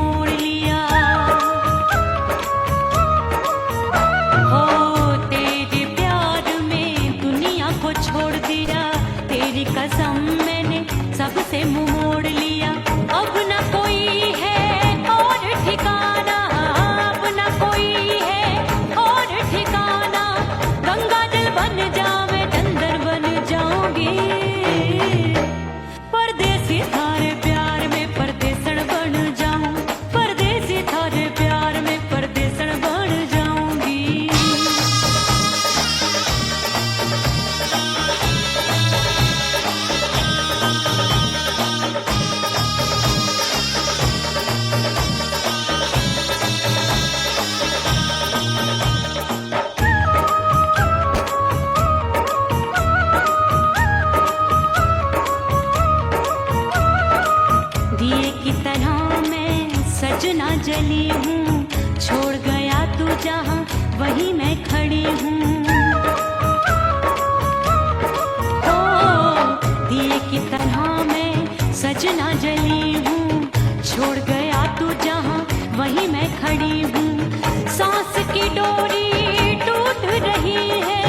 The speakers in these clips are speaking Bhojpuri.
मोड़ लिया। हो तेरे प्यार में दुनिया को छोड़ दिया, तेरी कसम मैंने सबसे मुंह मोड़ लिया। अब न कोई है और ठिकाना, अब न कोई है और ठिकाना। गंगा जल बन जावे चंदन बन जाऊंगी, परदेसी थारे प्यार में परदेसन बन जाऊं, परदेसी थारे प्यार में परदेसन बन जाऊंगी। दिए की तरह मैं सजना जली हूँ, छोड़ गया तू जहाँ वहीं मैं खड़ी हूँ। ओ दिए की तरह मैं सजना जली हूँ, छोड़ गया तू जहाँ वहीं मैं खड़ी हूँ। सांस की डोरी टूट रही है,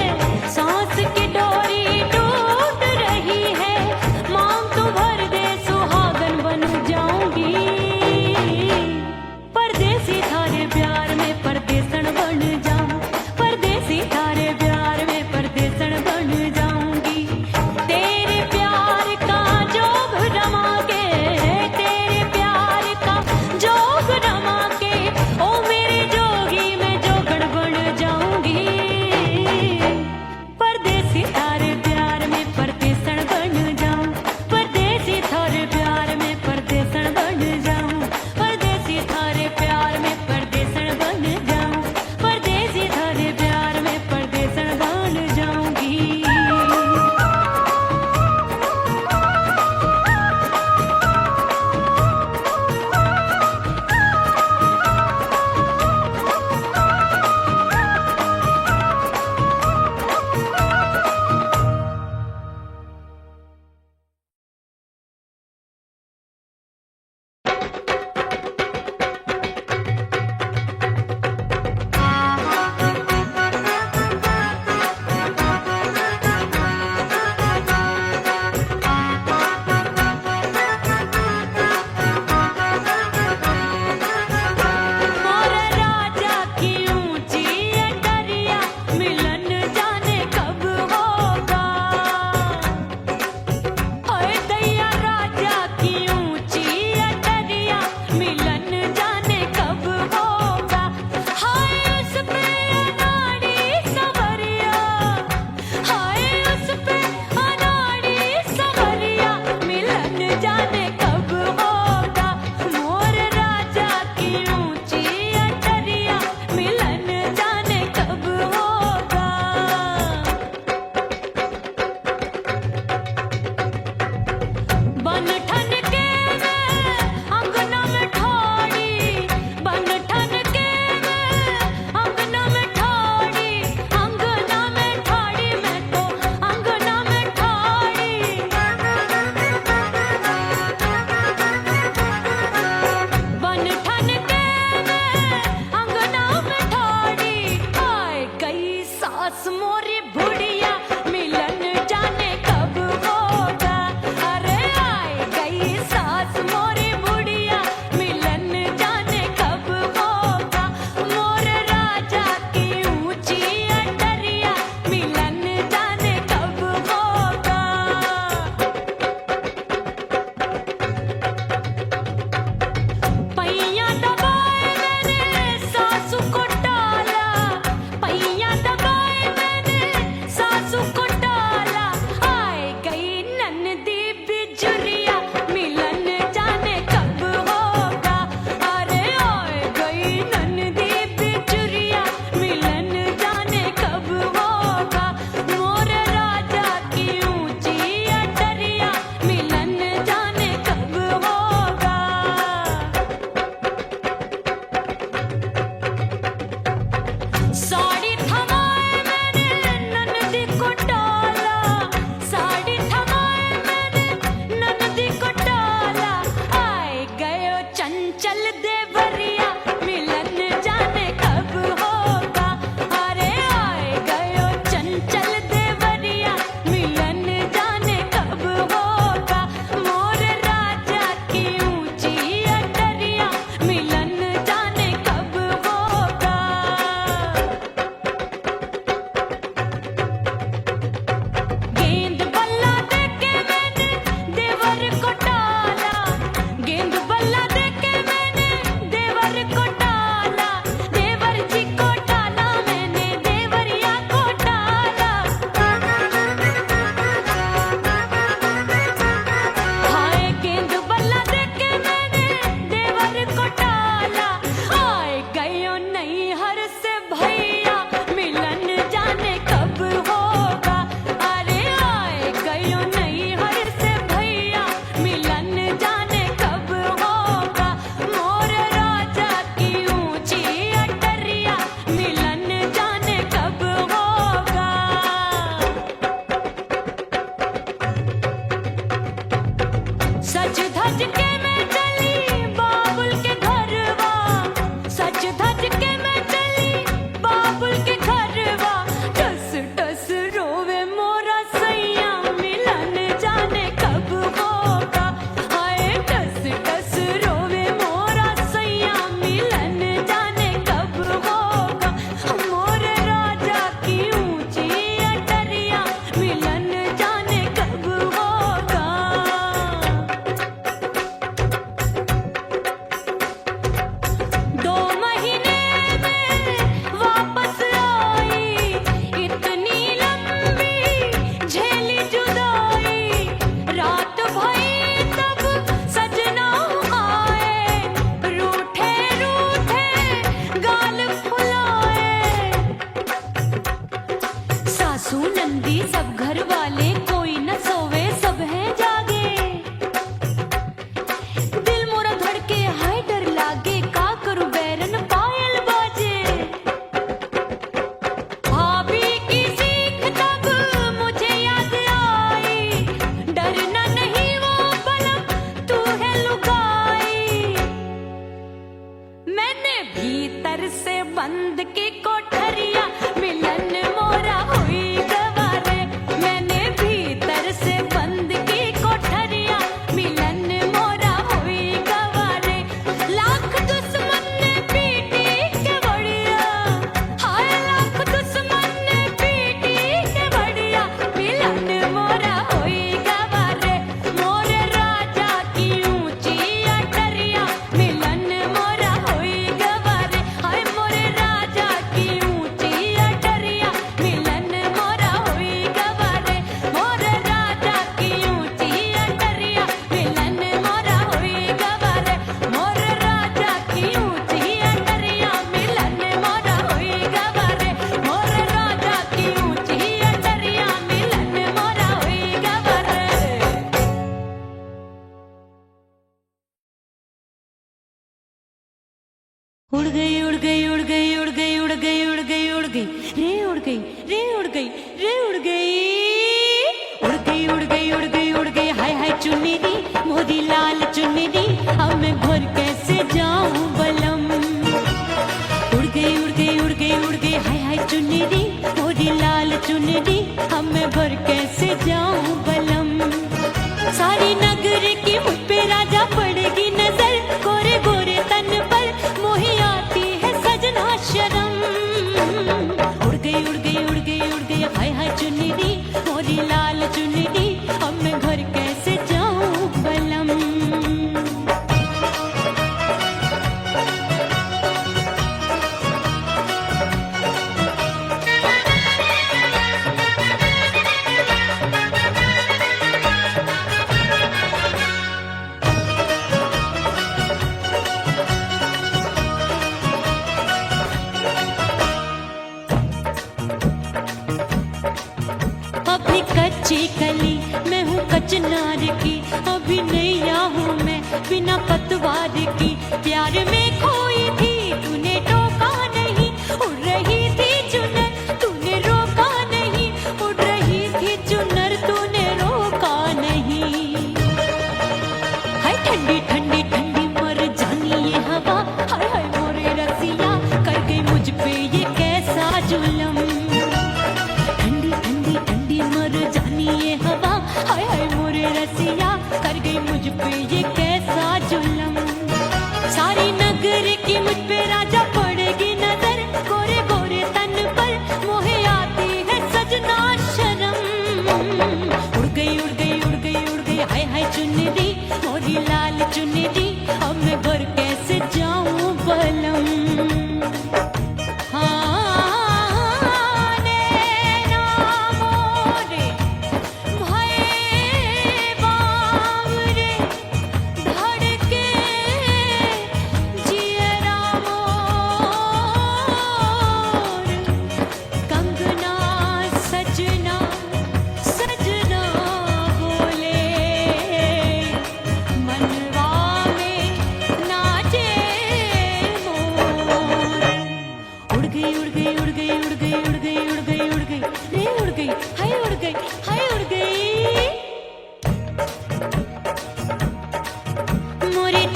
सांस की डोरी टूट रही है। मांग तू भर दे सुहागन बन जाऊंगी, परदेसी थारे प्यार में परदेसन बन जाऊं, परदेसी थारे प्यार में परदेसन बन जाऊंगी। तेरे प्यार का जोग रमा के, तेरे प्यार का जोग रमा के, ओ मेरे जोगी मैं जोगड़ बन जाऊंगी, परदेसी थारे प्यार में परदेसन बन जाऊं, परदेसी थारे प्यार में परदेसन बन जाऊं, परदेसी थारे प्यार में परदेसन बन जाऊं, परदेसी थारे प्यार में परदेसन बन जाऊंगी। मोर राजा की ऊंची अटरिया, मिलन जाने कब होगा। ओए दैया राजा की ऊंची अटरिया, मिलन जाने कब होगा। हाय उस पे अनाड़ी सवरिया, हाय उस पे अनाड़ी सवरिया, मिलन जाने कब होगा। मोर राजा की ऊंची अटरिया, मिलन जाने कब होगा। बन ठन के मैं अंगना में ठाड़ी, बन ठन के मैं अंगना में ठाड़ी, अंगना में ठाड़ी मैं तो अंगना में ठाड़ी। बन ठन के मैंने भीतर से बंद की कोठरिया मिलन मोरा हुई गवारे। मैंने भीतर से बंद की कोठरिया मिलन मोरा हुई गवारे। लाख दुश्मन ने पीटी के बढ़िया, हाय लाख दुश्मन ने पीटी के बढ़िया मिलन मोरा हुई गवारे। मोरे राजा की ऊंची अटरिया मिलन मोरा हुई गवारे। हाय मोरे राजा की ऊंची अटरिया मिलन मोरा हुई गवारे। मोरे राजा की ऊंची अटरिया मिलन मोरा हुई गवारे। मोरे राजा की ऊंची अटरिया मिलन मोरा हुई गवारे। मोरे राजा की ऊंची अटरिया मिलन मोरा हुई गवारे। उड़ गई उड़ गई उड़ गई उड़ गई उड़ गई उड़ गई उड़ गई रे उड़ गई रे उड़ गई रे उड़ गई उड़ गई उड़ गई उड़ गई उड़ गई हाय हाय चुन्नी दी मोदी लाल चुन्नी दी अब मैं घर कैसे जाऊं बलम। उड़ गई उड़ गई उड़ गई उड़ गई हाय हाय चुन्नी दी मोदी लाल चुन्नी दी अब मैं घर कैसे जाऊं बलम। सारी नगर की मुझ पे राजा पड़ेगी नजर, गोरे गोरे तन पर मोही आती है सजना शर्म। उड़ गई उड़ गई उड़ गई उड़ गई हाय हाय चुन्नी दी मोरी लाल चुन्नी दी अब मैं घर कैसे जाऊं बलम। अभी कच्ची कली मैं हूँ कचनार की, अभी नैया हूँ मैं बिना पतवार की। प्यार में खोई थी तूने टोका नहीं, उड़ रही थी चुनर तूने रोका नहीं। उड़ रही थी चुनर तूने रोका नहीं। हाय ठंडी ठंडी ठंडी मर जानी ये हवा, हाय हाय मोरे रसिया कर गई मुझ पे ये कैसा जुलम। ठंडी ठंडी ठंडी मर जानी ये हवा, हाय हाय मोरे रसिया कर गई मुझ पे ये कैसा जुलम। सारी नगर की मुझ पे राजा पड़ेगी नजर, गोरे गोरे तन पर मोहे आती है सजना शर्म। उड़ गई उड़ गई उड़ गई उड़ गई हाय हाय चुन्नी दी मोरी लाल चुन्नी दी अब मैं घर कैसे जाऊं बलम।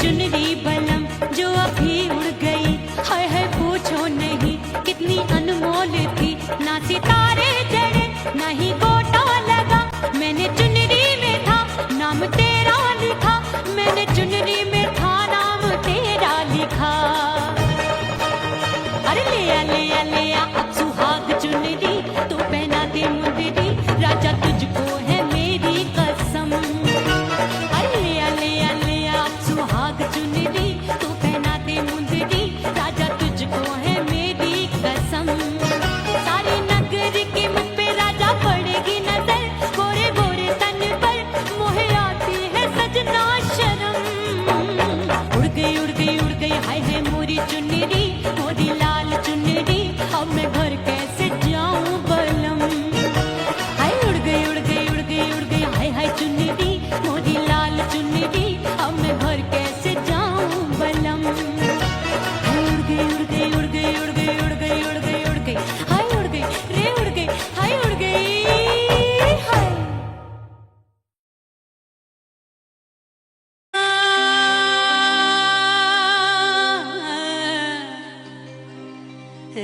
चुनरी बलम जो अभी उड़ गई, हाय हाय पूछो नहीं कितनी अनमोल थी। ना सितारे जड़े ना ही गोटा लगा, मैंने चुनरी में था नाम तेरा लिखा। मैंने चुनरी में था नाम तेरा लिखा। अरे ले आ अब सुहाग चुनरी तो पहना दे मुंदरी, राजा तुझको है मेरी कसम। अरे ले आ अब सुहाग चुनरी तो पहना दे मुंदरी, राजा तुझको है मेरी कसम। सारे नगर की मुझ पे राजा पड़ेगी नजर, गोरे गोरे तन पर मोहे आती है सजना शर्म। उड़ गई उड़ गई उड़ गई हाय हाय मोरी चुनरी मोरी लाल चुनरी अब मैं घर कैसे जाऊं बलम। हाय उड़ गई उड़ गई उड़ गई उड़ गई हाय हाय चुनरी मोरी लाल चुनरी अब मैं घर कैसे जाऊं बलम। हाय उड़ गई उड़ गई उड़ गई उड़ गई उड़ गई उड़ गई उड़ गई हाय उड़ गई रे उड़ गई हाय उड़ गई हाय। फना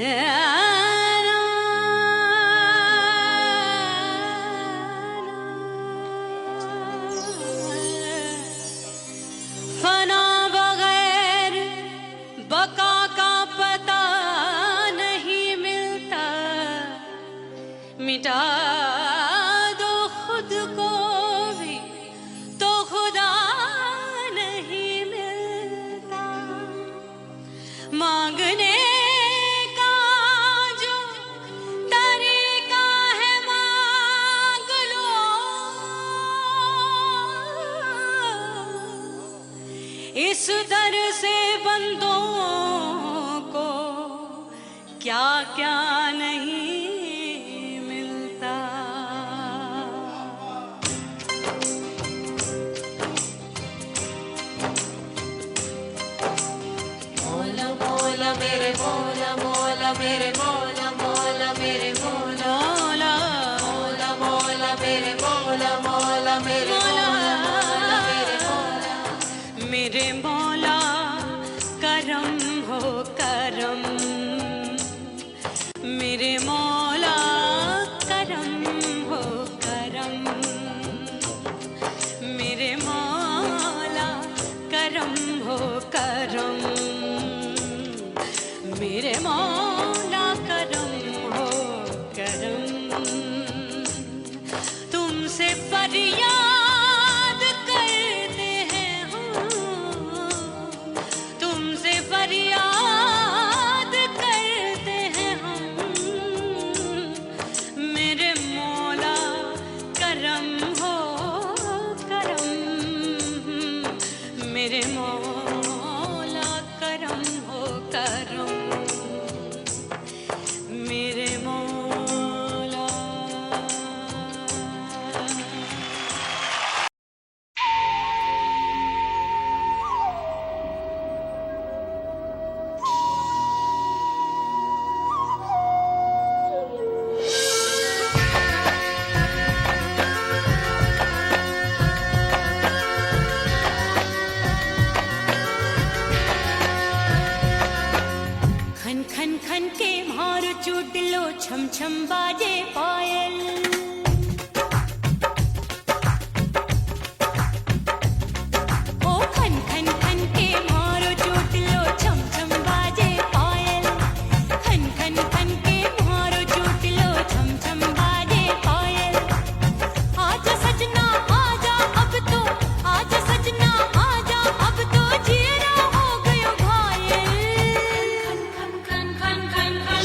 बगैर बका का पता नहीं मिलता, मिटा दो खुद को भी तो खुदा नहीं मिलता। मांगने का जो तरीका है मांग लो, इस दर से बंदों को क्या क्या नहीं मिलता। मौला मौला मेरे मौला मौला मेरे मौला मौला मेरे मौला मौला मौला मेरे मौला मौला मेरे मौला मेरे मौला। मेरे मौला करम हो करम, मेरे मौला करम हो करम, मेरे मौला करम हो करम, मेरे मौला करम हो करम। तुमसे फरियाद करते हैं हम, तुमसे फरियाद करते हैं हम, मेरे मौला करम हो करम, मेरे मौला करम हो करम, मेरे मौला। खन खन खन के मार चूट लो, छम छम बाजे पायल। ओ खन खन खन के मार चूट लो, छम छम बाजे पायल। खन खन खन के मार चूट लो, छम छम बाजे पायल। आजा सजना आजा अब तो, आजा सजना आजा अब तो, जियरा हो गयो घायल। खन खन खन खन खन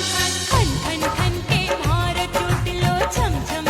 खन खन खन के मार चूट लो, छम छम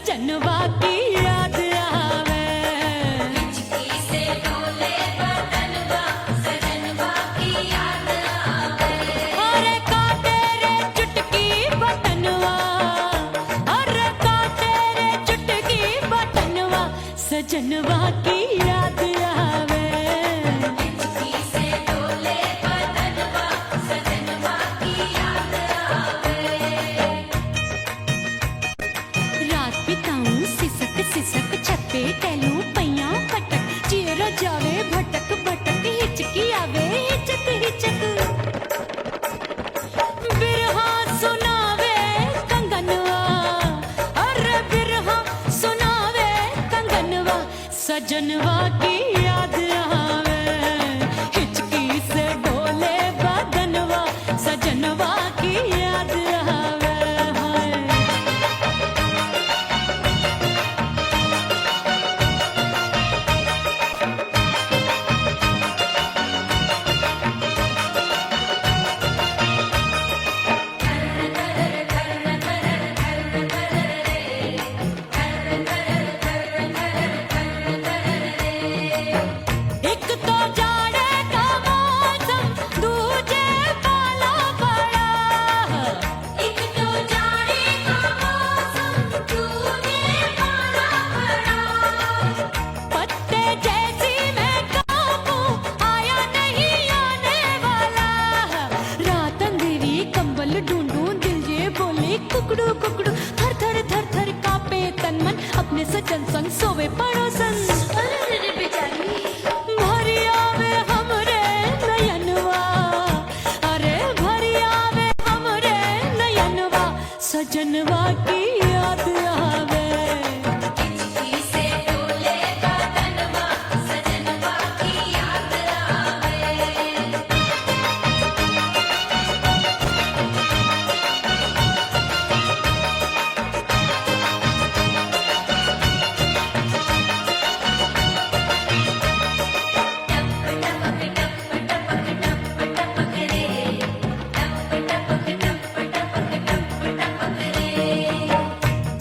सजनवा की याद आवे। हिचकी से डोले बदनवा सजनवा की याद आवे। अरे का तेरे चुटकी बटनवा, अरे का तेरे चुटकी बटनवा सजनवा की याद आवे। हिचकी से डोले बदनवा सजनवा की याद आवे। रात बिताऊं सिसक सिसक छत पे टहलूं पैया पटक चेहरा जावे भटक भटक हिचकी आवे हिचक हिचक। बिरहा सुनावे कंगनवा, अरे बिरहा सुनावे कंगनवा सजनवा की याद आवे। हिचकी से डोले बदनवा सजनवा की याद आवे। हाय एक तो जाड़े का मौसम दूजे पाला पड़ा। एक तो जाने का मौसम तूने पाला पड़ा। पत्ते जैसी मैं कांपूं आया नहीं आने वाला। रात अंधेरी कंबल ढूंढूं दिल ये बोले कुकड़ू कुकड़ू थर थर थर थर कांपे तन मन अपने सजन संग सोवे पड़ोसन। अरे रे बेचारी भरी आवे हमरे नयनवा, अरे भरी आवे हमरे नयनवा सजनवा की याद आवे। हिचकी से डोले बदनवा सजनवा की याद आवे।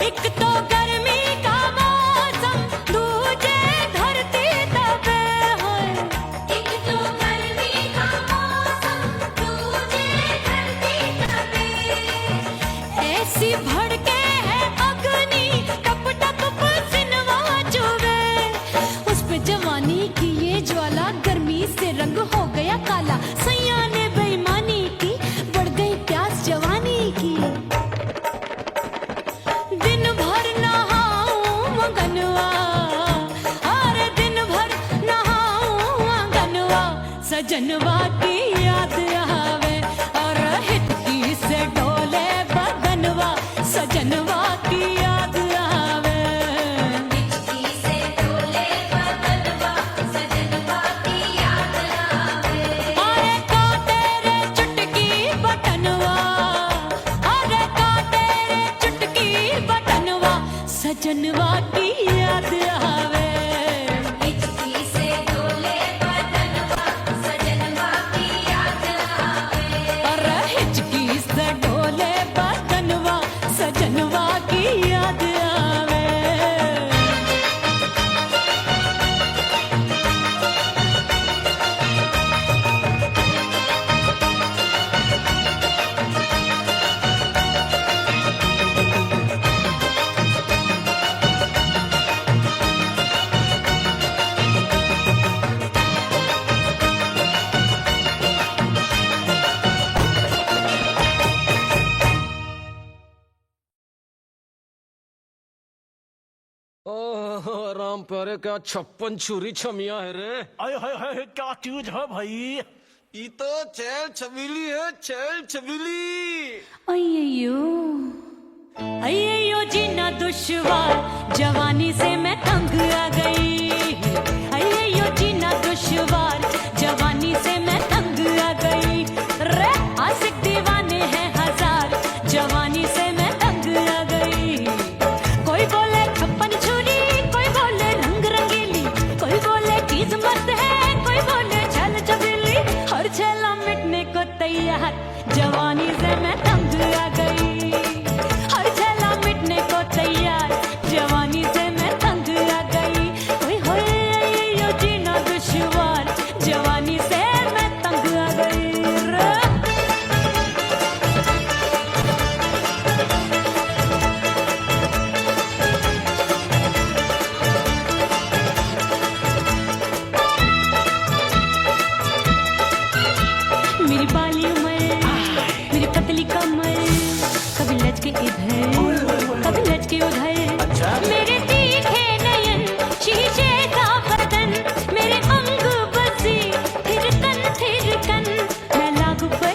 एक तो गर्मी का मौसम दूजे धरती तपे है। एक तो गर्मी का मौसम दूजे धरती तपे। ऐसी भड़के है अग्नि टप टप पसीनवा चुभे। उस पे जवानी की ये ज्वाला गर्मी से रंग हो गया काला। सैया ने बेईमानी की बढ़ गई प्यास जवानी की। दिन भर नहाऊं आंगनवा, अरे दिन भर नहाऊं आंगनवा सजनवा की याद आवे। और हिचकी से डोले बदनवा सजनवा की याद आवे। हिचकी से डोले बदनवा सजनवा की याद आवे। अरे का तेरे चुटकी बटनवा, अरे का तेरे चुटकी बटनवा सजनवा की याद आवे। हिचकी से डोले बदनवा सजनवा की याद आवे। अरे हिचकी से डोले बदनवा सजनवा की याद आवे। ओह राम प्यारे क्या 56 छुरी छमिया है रे। आय हाय हाय क्या चीज है भाई। ये तो चैल छबीली है, चैल छबीली। अय्यो अय्यो जीना दुश्वार जवानी से मैं तंग आ गई। अय्यो जीना दुश्वार जवानी से मैं तंग आ गई। रे आशिक दीवाने हैं हजार जवानी से मैं तंग आ गई। कोई बोले 56 छुरी, कोई बोले रंग रंगीली, कोई बोले चीज मस्त है, कोई बोले छल छबीली। हर छेला मिटने को तैयार जवानी से मैं तंग आ गई। हर छेला मिटने को तैयार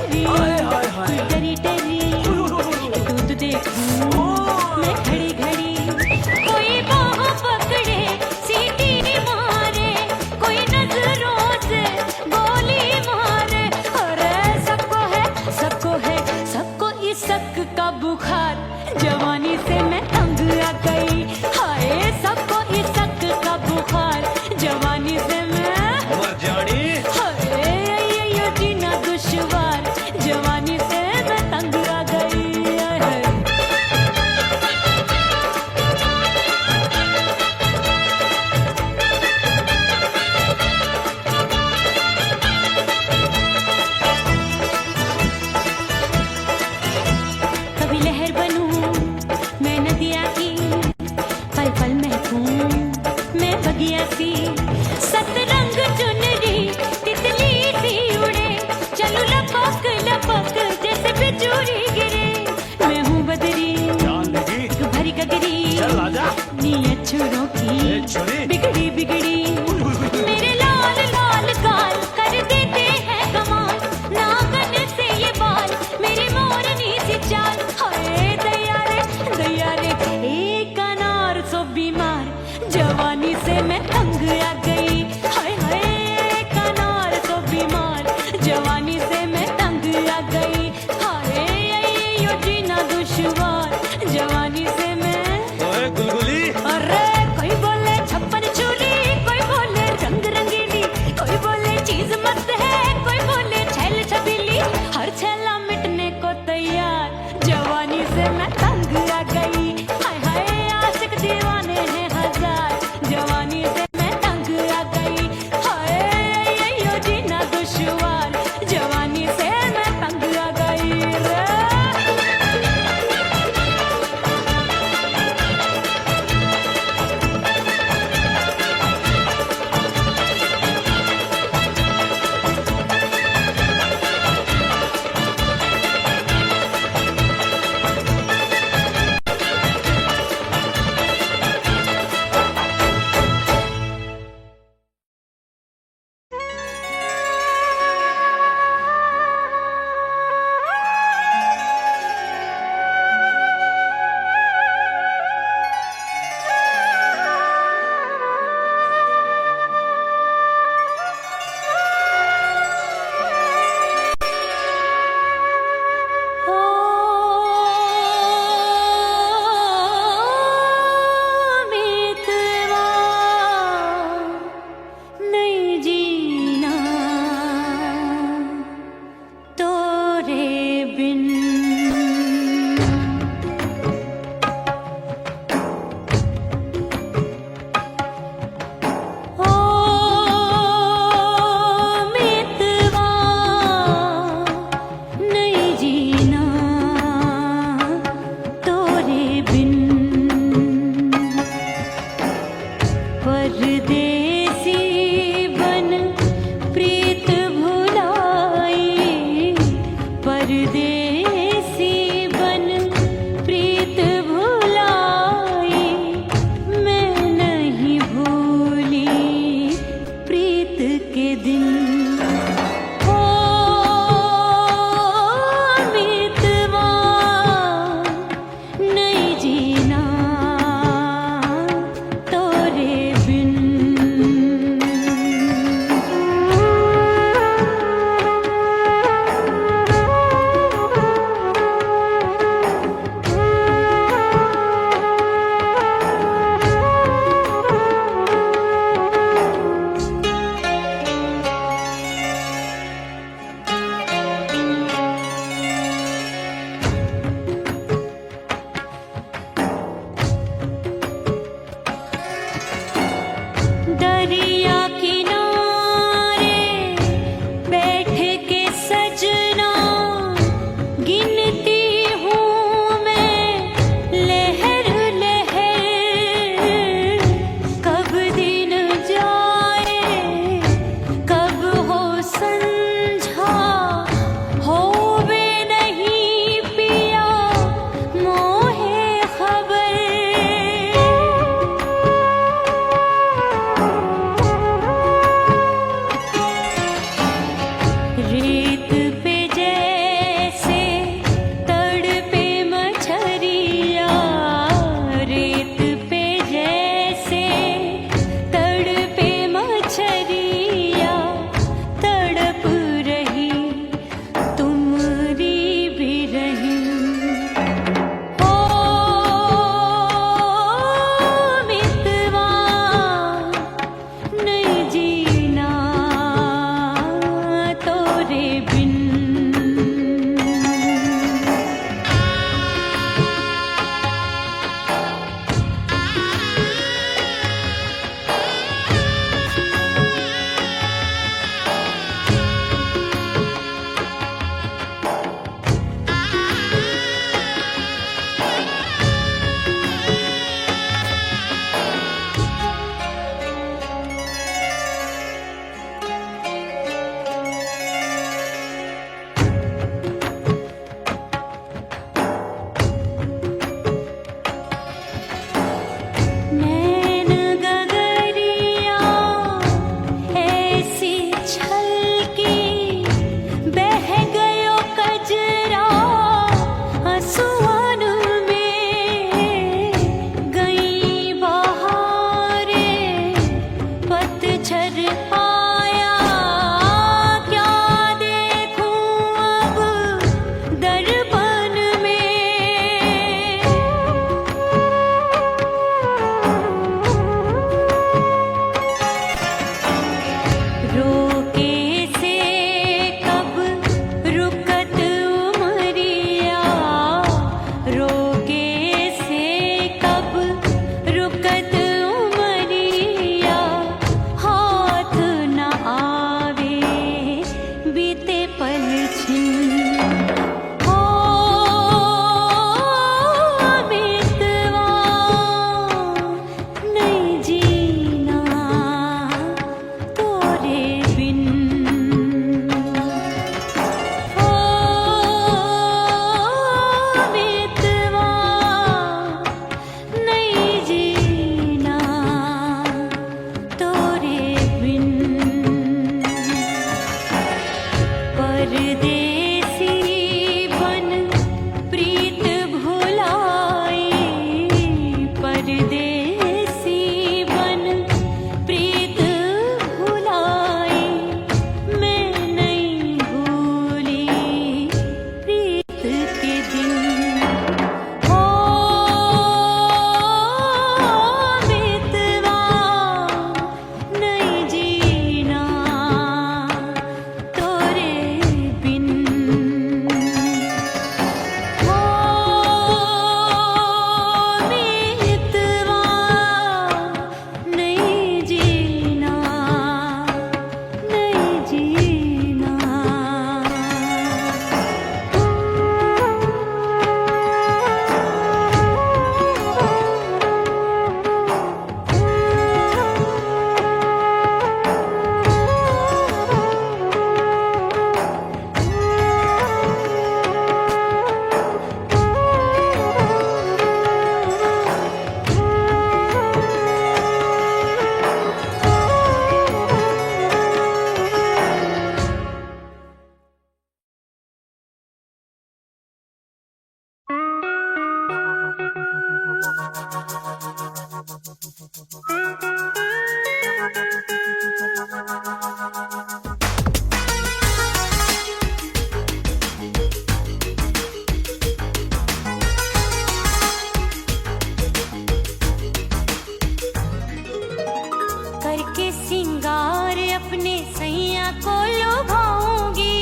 परी तू डरी डरी दूध देखूं मैं घड़ी घड़ी कोई बाह पकड़े सीटी मारे कोई नजरों से गोली मारे अरे सबको है सबको इस शक का बुखार जवानी से मैं तंग आ गई हाय सबको इस शक का बुखार जवानी से मैं मर जानी हाय ये जीना दुश्वार जवानी से मैं तंग आ गई हाय। कभी लहर बनूं मैं नदिया की पल पल महकूं मैं बगिया सी सतरंग चुनरी तितली सी उड़े चलूं लपक लपक जैसे बिजूरी गिरे मैं हूँ बदरी जान लगी भरी गगरी चल आजा नीयत छुरों ए की छोरी बिगड़ी बिगड़ी मेरे लाल लाल गाल कर देते हैं कमाल नागन से ये बाल मेरी मोरनी सी चाल हाय दैया रे एक अनार सो बीमार जवानी से मैं तंग आ गई हाय हाय एक अनार सो बीमार जवानी से मैं तंग आ गई हाय यो जीना दुश्वार जवानी से मैं ओए गुलगुली अरे कोई बोले छप्पन चूली कोई बोले रंग रंगीली कोई बोले चीज मस्त है कोई बोले छैल छबीली हर छैला मिटने को तैयार जवानी से मैं तंग आ गई हाय हाय आशिक दीवाने हैं हजार जवानी से मैं तंग आ गई हाय यो जीना दुश्वार जवानी से मैं तंग आ गई रे। नहीं जीना तोरे बिन ओ मितवा नहीं जीना तोरे बिन परदेसी बन प्रीत भुलाई परदेसी बन प्रीत भुलाई मैं नहीं भूली प्रीत के दिन ओ मितवा नहीं जीना तोरे बिन करके सिंगार अपने सैया को लुभाऊंगी,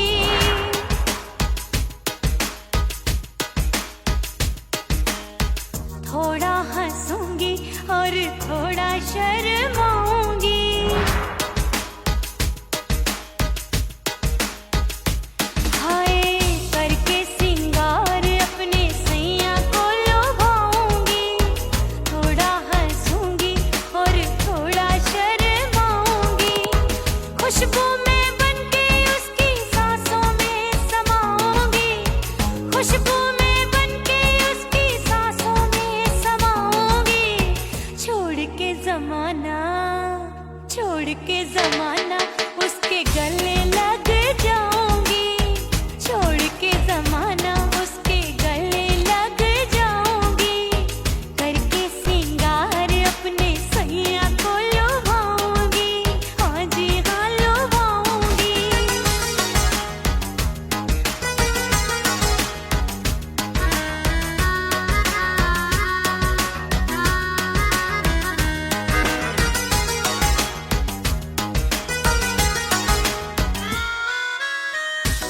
थोड़ा हंसूंगी और थोड़ा शर्माऊंगी। हाय करके सिंगार अपने सैया को लुभाऊंगी, थोड़ा हंसूंगी और थोड़ा शर्माऊंगी। खुशबू में बनके उसकी सांसों में समाऊंगी, खुशबू में बनके उसकी सांसों में समाऊंगी। छोड़ के जमाना, छोड़ के जमाना उसके गले लग जाऊंगी, छोड़ के जमाना उसके गले लग जाऊंगी। करके सिंगार अपने सैया को लुभाऊंगी, हाँ जी हाँ लुभाऊंगी।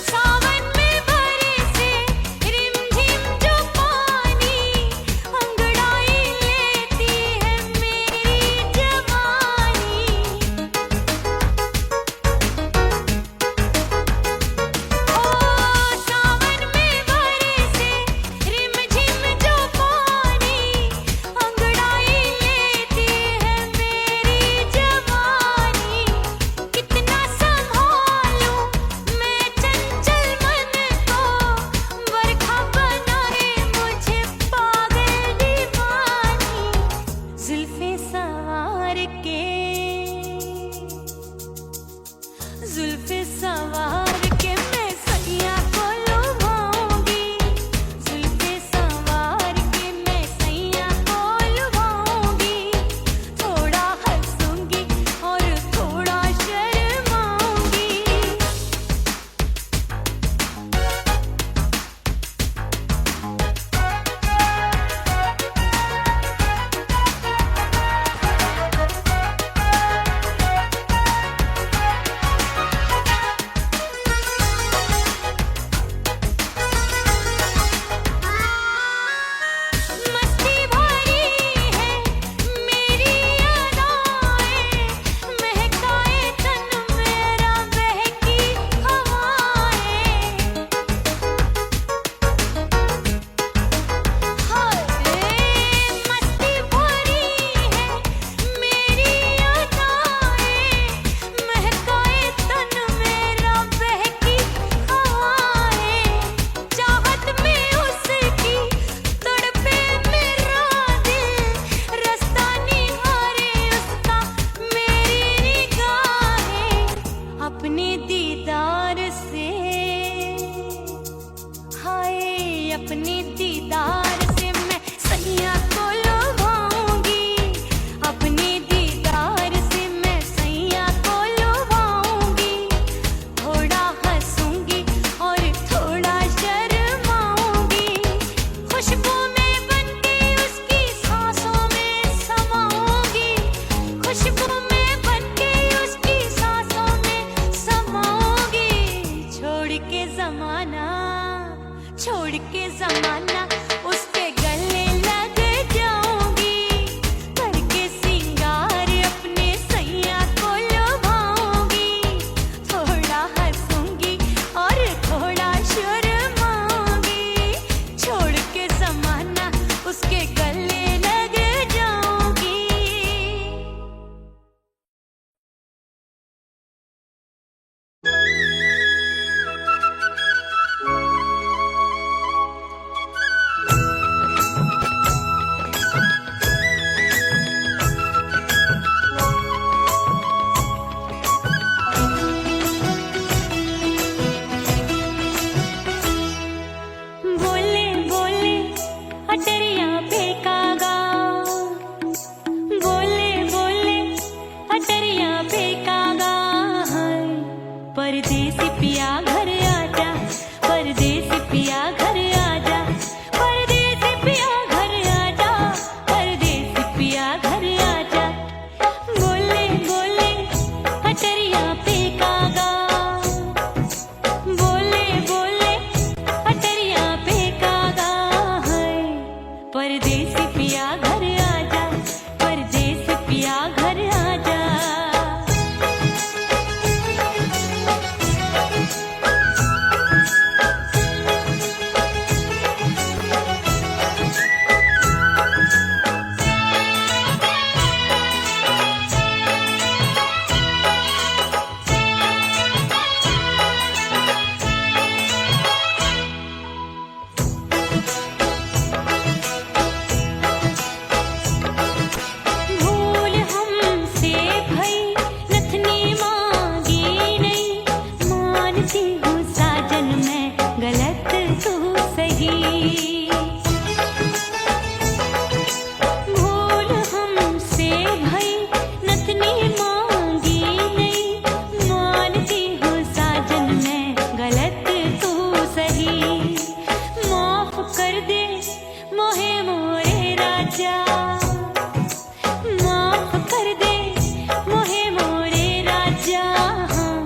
सावन में बरसे रिमझिम जो पानी, अंगड़ाई लेती है मेरी जवानी। ओ सावन में बरसे रिमझिम जो पानी, अंगड़ाई लेती है मेरी जवानी। कितना संभालूं मैं चंचल मन को, बरखा बनाए मुझे पागल दीवानी। जुल्फे सवार के, जुल्फे सवार के मैं सैया को लुभाऊंगी, जुल्फे सवार के मैं सैया को लुभाऊंगी। थोड़ा हंसूंगी और थोड़ा शर्माऊंगी। मस्ती भरी है मेरी अदाएं, महकाए तन मेरा बहकी हवाएं। हाय मस्ती भरी है मेरी अदाएं, महकाए तन मेरा बहकी हवाएं। चाहत में उसकी तड़पे मेरा दिल, रास्ता निहारे उसका मेरी निगाहें। अपने दीदार से, हाय अपने दीदार से मैं सैया को लुभाऊंगी, अपने दीदार से मैं सैया को लुभाऊंगी। थोड़ा हंसूंगी और थोड़ा शर्माऊंगी। खुशबू में बनके उसकी सांसों में समाऊंगी, खुशबू में बनके उसकी सांसों में समाऊंगी। छोड़ के जमाना, छोड़ के जमाना उसके गले लग जाऊंगी। करके सिंगार अपने सैया को लुभाऊंगी, थोड़ा हंसूंगी और थोड़ा शर्माऊंगी। छोड़ के जमाना उसके गले लग जाऊंगी। पिया घर आजा, परदेसी पिया घर आजा, परदेसी पिया घर आजा। बोले बोले अटरिया पे कागा, बोले बोले अटरिया पे कागा है। परदेसी पिया घर आजा, परदेसी पिया घर आजा। भूल हमसे भई नथनी मांगी नहीं, मानती हूँ साजन मैं गलत तू सही। भूल हमसे भई नथनी मांगी नहीं, मानती हूँ साजन मैं गलत तू सही। माफ कर दे मोहे मोरे राजा, माफ कर दे मोहे मोरे राजा। हाँ,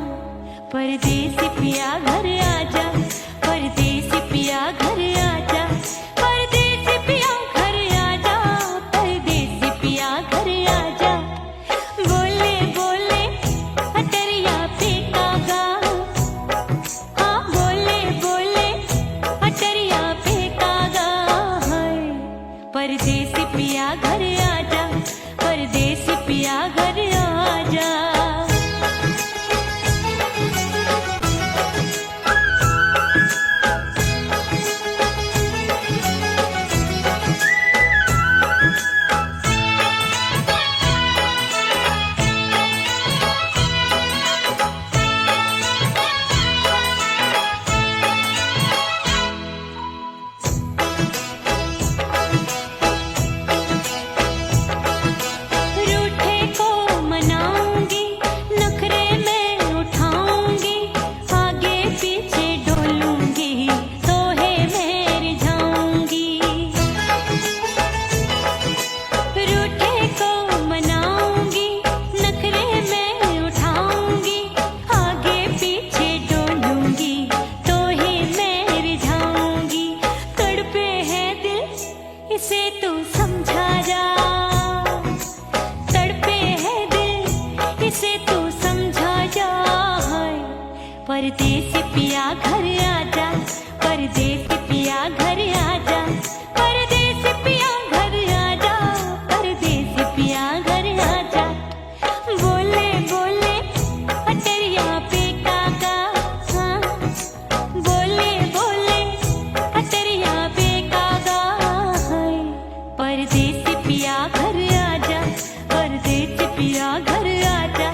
परदेसी पिया घर आजा, परदेसी पिया घर आजा, परदेसी पिया घर आजा, परदेसी पिया घर आजा। बोले बोले अटरिया पे कागा, हाँ बोले बोले अटरिया पे कागा है। परदेसी पिया घर आजा, परदेसी पिया घर आजा। रूठे को मनाऊंगी, नखरे में उठाऊंगी, आगे पीछे डोलूंगी, तोहे में रिझाऊंगी। रूठे को मनाऊंगी, नखरे में उठाऊंगी, आगे पीछे डोलूंगी, तोहे में रिझाऊंगी। तड़पे है दिल इसे तू समझा जा, तड़पे है दिल इसे तू समझा जा। परदेसी पिया घर आजा, परदेसी पिया घर आजा, परदेसी पिया घर आजा, परदेसी पिया घर आजा। बोले बोले अटरिया पे कागा, हाँ बोले बोले अटरिया पे कागा है। परदेसी पिया घर आजा, परदेसी पिया घर आजा,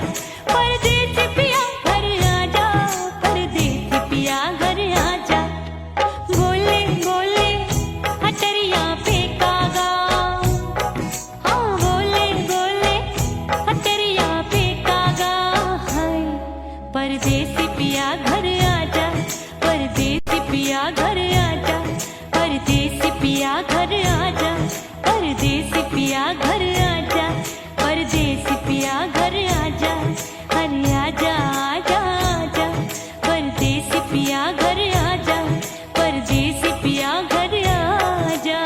परदेसी पिया घर आजा, परदेसी पिया घर आजा। बोले बोले अटरिया पे कागा, हाँ बोले बोले अटरिया पे कागा है। परदेसी पिया घर आजा, परदेसी पिया घर आजा, परदेसी पिया घर आजा, परदेसी पिया घर आजा, परदेसी पिया घर आजा। अरे आजा आजा आजा, परदेसी पिया घर आजा, परदेसी पिया घर आजा।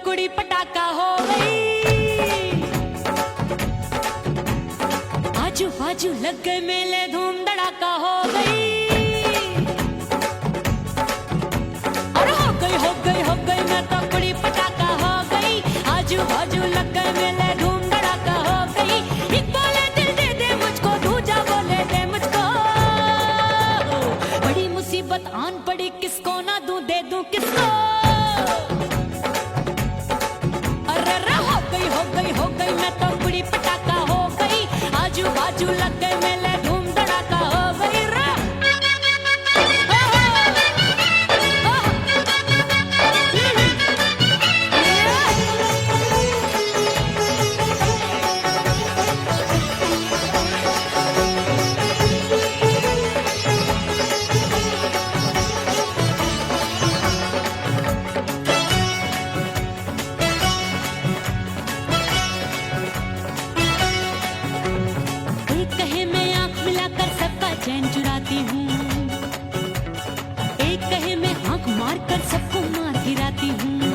कुड़ी पटाखा हो गई, आजू बाजू लग गए मेले, धूम धड़ाका हो गई। और हो गई मैं तो कुड़ी पटाखा हो गई, आजू बाजू लग गए मेले, चैन चुराती हूँ। एक कहे मैं आंख मार कर सबको मार गिराती हूँ।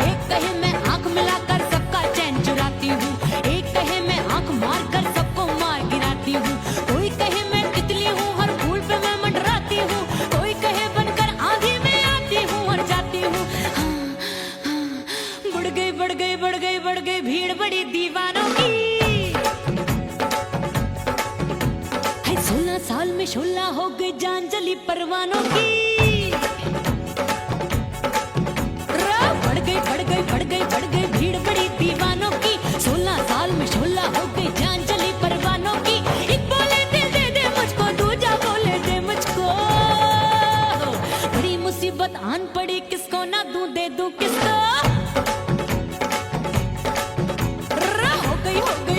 एक कहे मैं आंख मिलाकर सबका चैन चुराती हूँ। एक कहे मैं आंख मार कर सबको मार गिराती हूँ। कोई कहे मैं तितली हूँ, हर फूल पे मैं मंडराती हूँ। कोई कहे बनकर आंधी में आती हूँ और जाती हूँ। बढ़ गई बढ़ गई बढ़ गई बढ़ गई भीड़ बड़ी दीवानों की। 16 साल में शोला हो गई जान जली परवानों की। बढ़ गई बढ़ गई बढ़ गई बढ़ गई भीड़ बड़ी दीवानों की। 16 साल में शोला हो गई जान जली परवानों की। एक बोले दिल दे दे मुझको, दूजा बोले दे मुझको। बड़ी मुसीबत आन पड़ी, किसको ना दूं दे दूं किसको।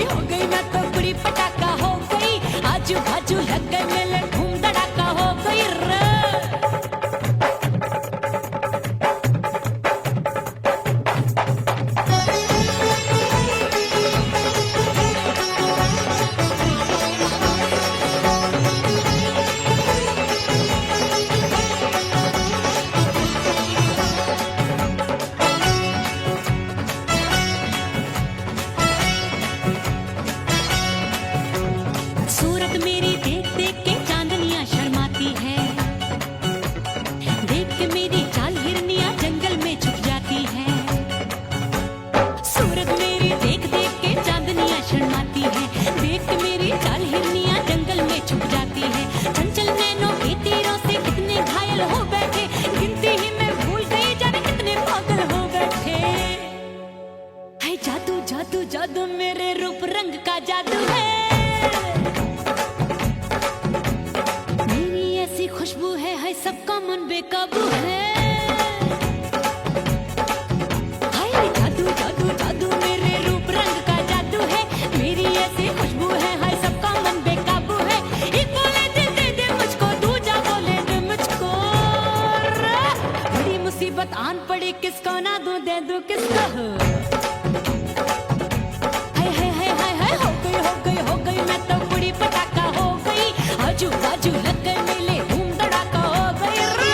हो गई मैं तो बड़ी पटाखा हो गई। आजू बाजू लग गए मेले, धूम धड़ाका हो गई रे। सूरत मेरी देख देख के चांदनियां शर्माती है। देख के मेरी चाल हिरनियां जंगल में छुप जाती है। सूरत मेरी देख देख के चांदनियां शर्माती है। देख के मेरी चाल हिरनियां जंगल में छुप जाती है। चंचल नैनों के तीरों से कितने घायल हो बैठे, गिनती ही मैं भूल गई जाने कितने पागल हो बैठे। है जादू जादू जादू मेरे रूप रंग का जादू है। ऐसी खुशबू है सबका मन बेकाबू है। हाय जादू जादू जादू मेरे रूप रंग का जादू है। मेरी ऐसी खुशबू है, हाय सबका मन बेकाबू है। एक बोले दिल दे दे मुझको, दूजा बोले दे मुझको। बड़ी मुसीबत आन पड़ी, किसको ना दूं दे दूं किसको। हाय हाय हाय हाय हाय हो गई मैं तो बड़ी पटाखा हो गई। आजू बाजू लग गए मेले, धूम धड़ाका हो गई रे।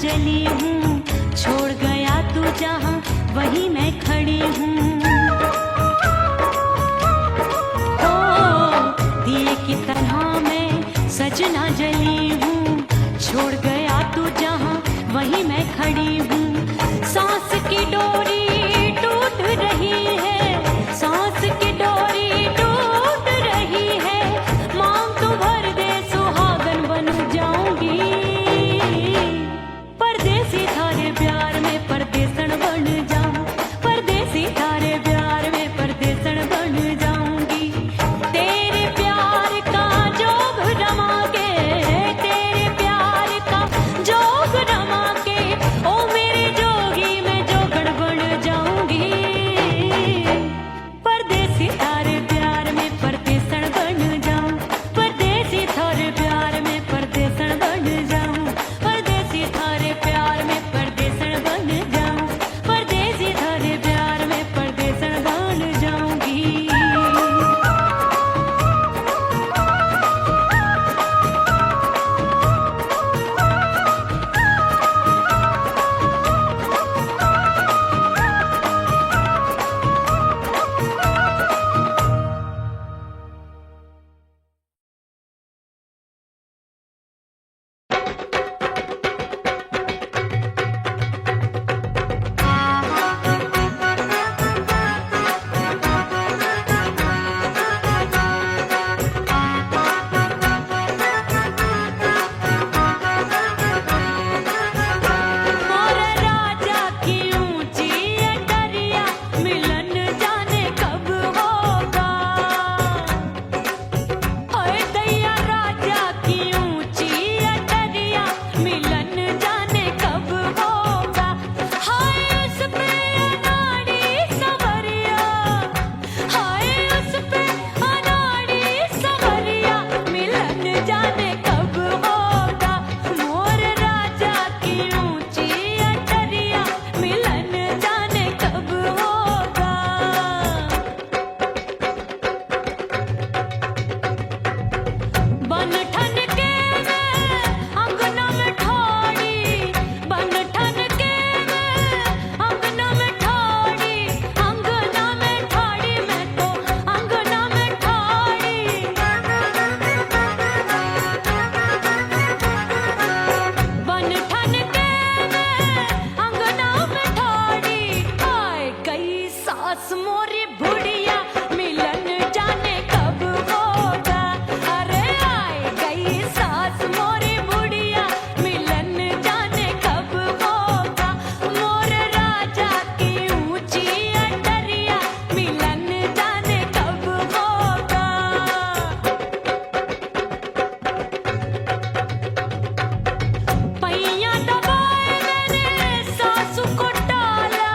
जली हूँ, छोड़ गया तू जहाँ वहीं मैं खड़ी हूँ। ओ दिए की तरह मैं सजना जली हूँ, छोड़ गया तू जहाँ वहीं मैं खड़ी हूँ। सांस की डोरी टूट रही है, सांस की डोरी टूट रही है, मांग तू भर दे सुहागन बन जाऊंगी। परदेसी थारे प्यार में परदेसन बन जाऊं, परदेसी थारे प्यार में परदेसन बन जाऊंगी। तेरे प्यार का जोग रमा के, तेरे प्यार का जोग रमा के, ओ मेरे जोगी मैं जोगड़ बन जाऊंगी। परदेसी थारे प्यार में परदेसन बन जाऊं, परदेसी थारे प्यार में परदेसन बन जाऊं, परदेसी थारे प्यार में परदेसन बन जाऊं, परदेसी थारे प्यार में परदेसन बन जाऊंगी। और राजा की ऊंची अटरिया मिलन जाने कब होगा। ओए दैया राजा की ऊंची अटरिया मिलन जाने कब होगा। हाय उस पे अनाड़ी सवरिया, हाय उस पे अनाड़ी सवरिया मिलन जाने कब होगा। मोर राजा की ऊंची अटरिया मिलन जाने कब होगा। बन ठन के मैं अंगना में ठाड़ी, बन ठन के मैं अंगना में ठाड़ी, अंगना में ठाड़ी मैं तो अंगना में ठाड़ी। बन ठन के मैं अंगना में ठाड़ी, आए गई सास मोरी बुढ़िया मिलन जाने कब होगा। अरे आए गई सास मोरी बुढ़िया मिलन जाने कब होगा। मोर राजा की ऊंची अटरिया मिलन जाने कब होगा। पैया दबाए मैंने सासू को टाला,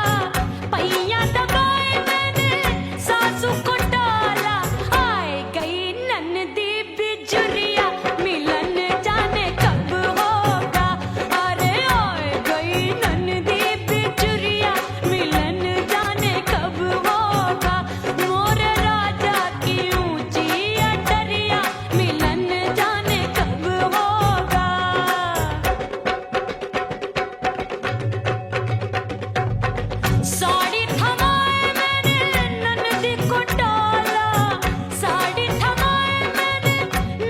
पैया दबाए मैंने सासू को टाला, आए गई ननदी बिजुरिया मिलन जाने कब होगा। अरे आए गई ननदी बिजुरिया मिलन जाने कब होगा। मोर राजा की ऊंची अटरिया मिलन जाने कब होगा। साड़ी थमाए मैंने ननदी को डाला, साड़ी थमाए मैंने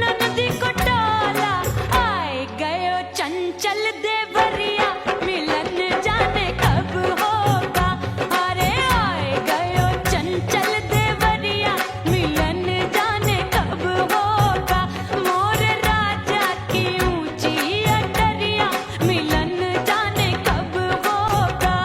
ननदी को डाला, आए गयो चंचल देवरिया मिलन जाने कब होगा। अरे आए गयो चंचल देवरिया मिलन जाने कब होगा। मोर राजा की ऊंची अटरिया मिलन जाने कब होगा।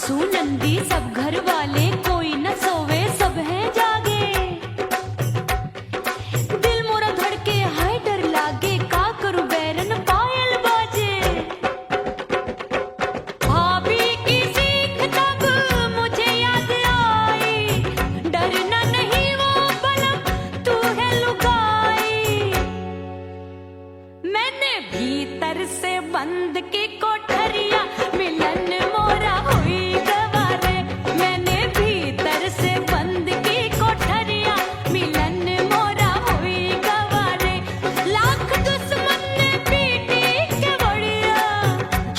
सासू नंदी सब घर वाले कोई न सोवे सब है जागे। दिल मोरा धड़के हाय डर लागे का करूं बैरन पायल बाजे। भाभी की सीख तब मुझे याद आई, डरना नहीं वो बलम तू है लुगाई। मैंने भीतर से बंद की कोठरिया मिलन मोरा हुई गवारे। मैंने भीतर से बंद की कोठरिया मिलन मोरा हुई गवारे। लाख दुश्मन ने पीटी के बढ़िया,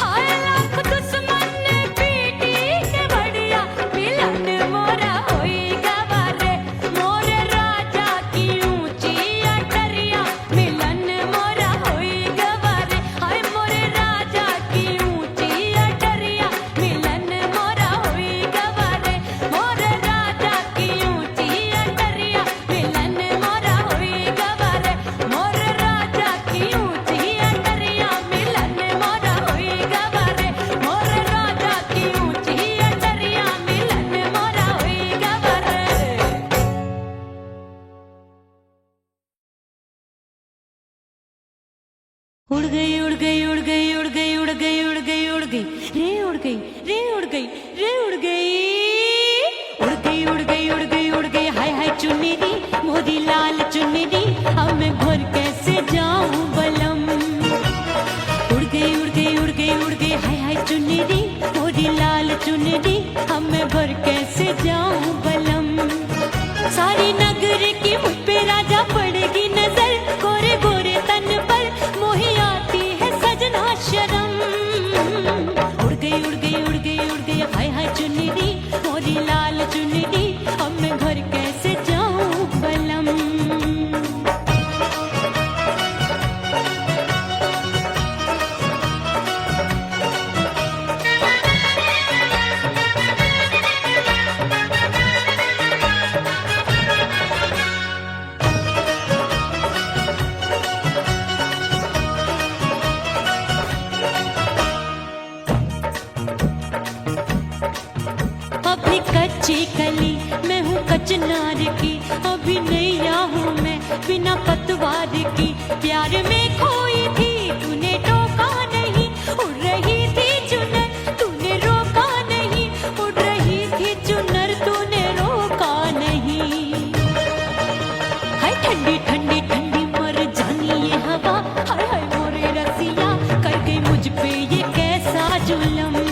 हाय लाख दुश्मन ने पीटी के बढ़िया मिलन मोरा हुई गवारे। मोरे राजा की ऊंची अटरिया मिलन मोरा हुई गवारे। हाय मोरे राजा की ऊंची अटरिया मिलन मोरा हुई गवारे। मोरे राजा की ऊंची अटरिया मिलन मोरा हुई गवारे। मोरे राजा की ऊंची अटरिया मिलन मोरा हुई गवारे। मोरे राजा की ऊंची अटरिया मिलन मोरा हुई गवारे। उड़ गई उड़ गई उड़ गई उड़ गई उड़ गई उड़ गई उड़ गई रे उड़ गई रे उड़ गई रे उड़ गई। उड़ गई उड़ गई उड़ गई उड़ गई हाय हाय चुन्नी मोरी लाल चुन्नी। अब मैं घर कैसे जाऊं बलम। उड़ गई उड़ गई उड़ गई उड़ गई हाय हाय चुन्नी मोरी लाल चुन्नी। अब मैं घर कैसे जाऊं बलम। सारी नगर की मुझ पे राजा पड़ेगी नजर, गोरे गोरे तन पर मोही आती है सजना शर्म। उड़ गई उड़ गई उड़ गई उड़ गई हाय हाय चुन्नी मोरी लाल चुन्नी। अब मैं घर कैसे जाऊं बलम। अभी कच्ची कली मैं हूँ कचनार की, अभी नैया हूँ मैं बिना पतवार की। प्यार में खोई थी तूने टोका नहीं, उड़ रही थी चुनर तूने रोका नहीं। उड़ रही थी चुनर तूने रोका नहीं। हाय ठंडी ठंडी ठंडी मर जानी ये हवा, हाय हाय मोरे रसिया कर गई मुझ पे ये कैसा जुल्म।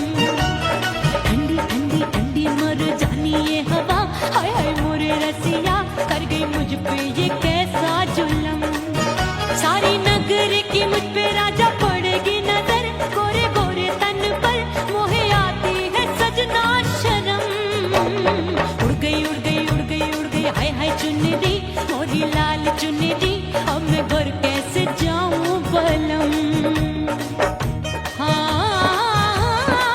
ठंडी ठंडी ठंडी मर जानी ये हवा, हाय हाय मोरे रसिया कर गई मुझ पे ये कैसा जुल्म। सारी नगर की मुझ पे राजा पड़ेगी नजर, गोरे गोरे तन पर मोहे आती है सजना शर्म। उड़ गई उड़ गई उड़ गई उड़ गई हाय हाय चुन्नी मोरी लाल चुन्नी। अब मैं घर कैसे जाऊं बलम। हाँ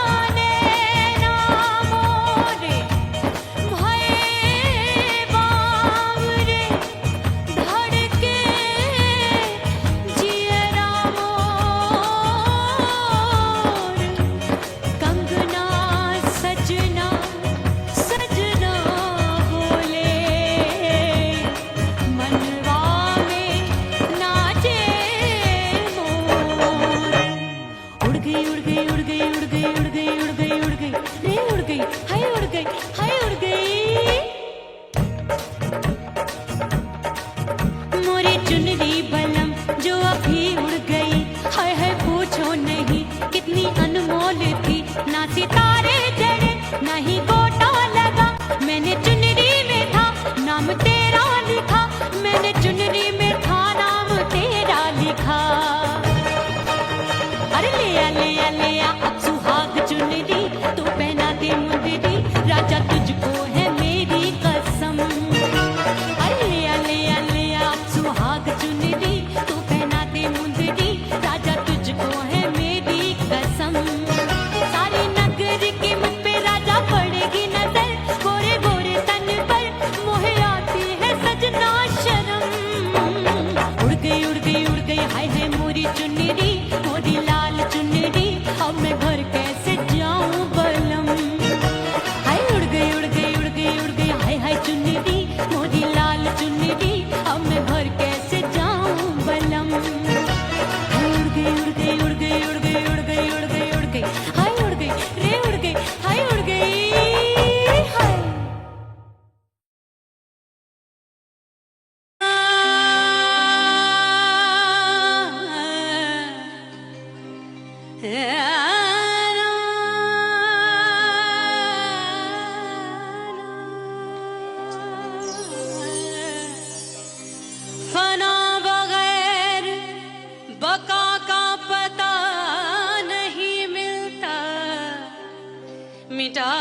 मिटा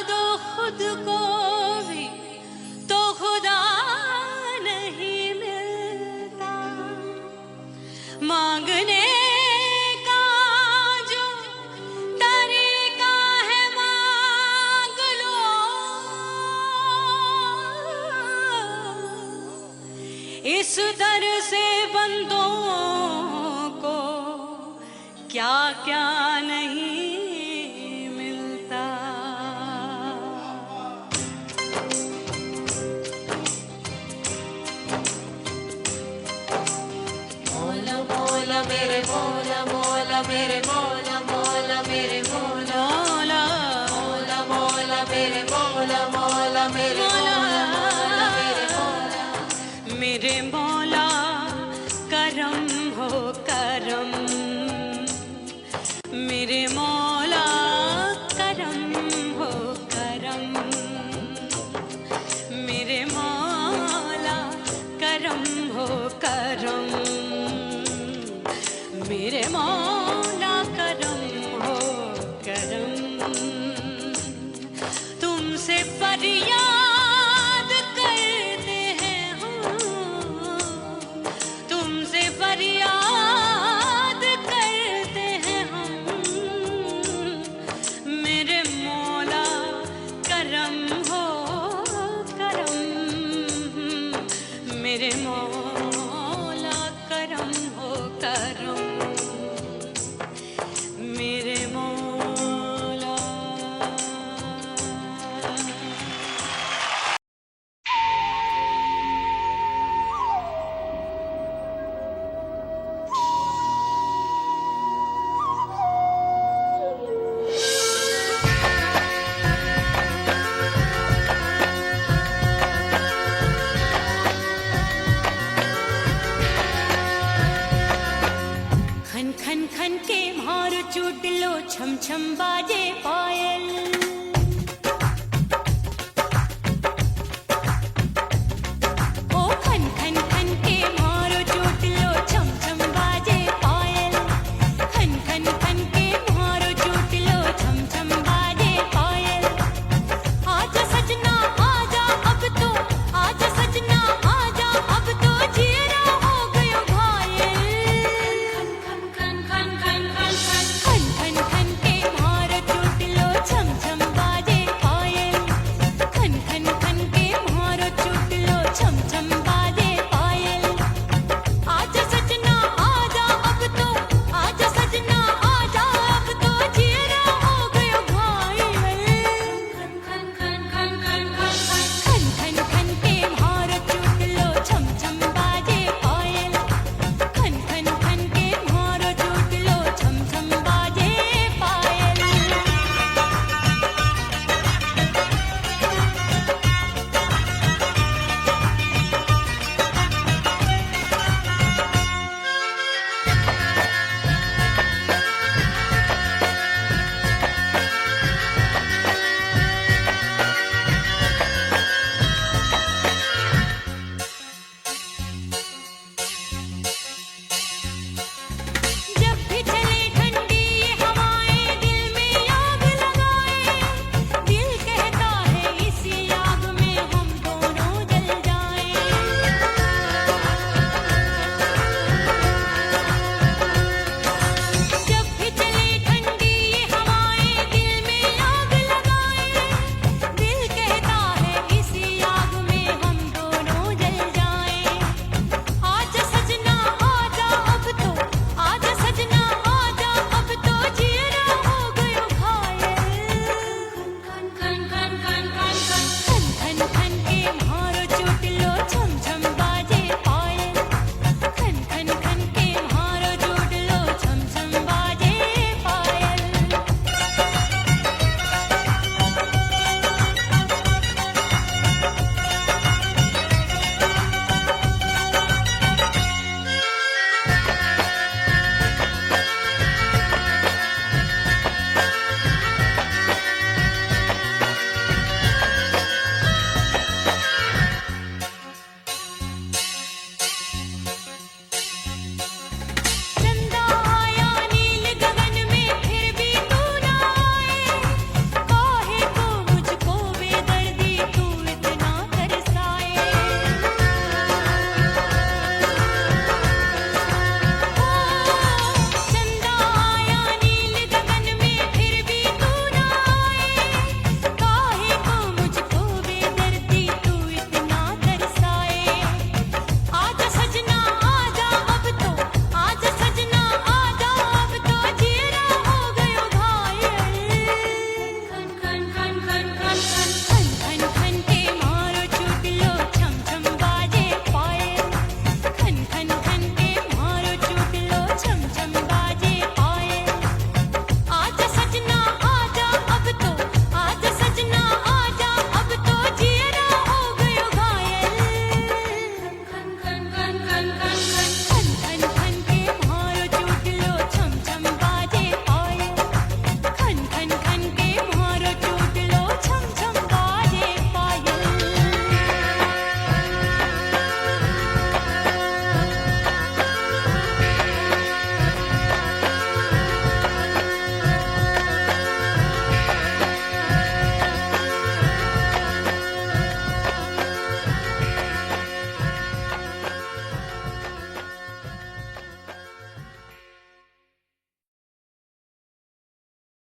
दो खुद को भी तो खुदा नहीं मिलता। मांगने का जो तरीका है मांग लो, इस दर से बंदों को क्या क्या नहीं मिलता। मौला मौला मेरे मौला मौला मेरे मौला मौला मेरे मौला मौला मौला मेरे मौला मौला मेरे मौला मौला मेरे मौला। मेरे मौला करम हो करम, मेरे मौला करम हो करम, मेरे मौला करम हो करम, मेरे मौला करम हो करम। तुमसे फरियाद करते हैं हम, तुमसे फरियाद करते हैं हम, मेरे मौला करम हो करम, मेरे मौला करम हो करम, मेरे मौला। खन खन खन के मार चुटलो, छम छम बाजे पायल।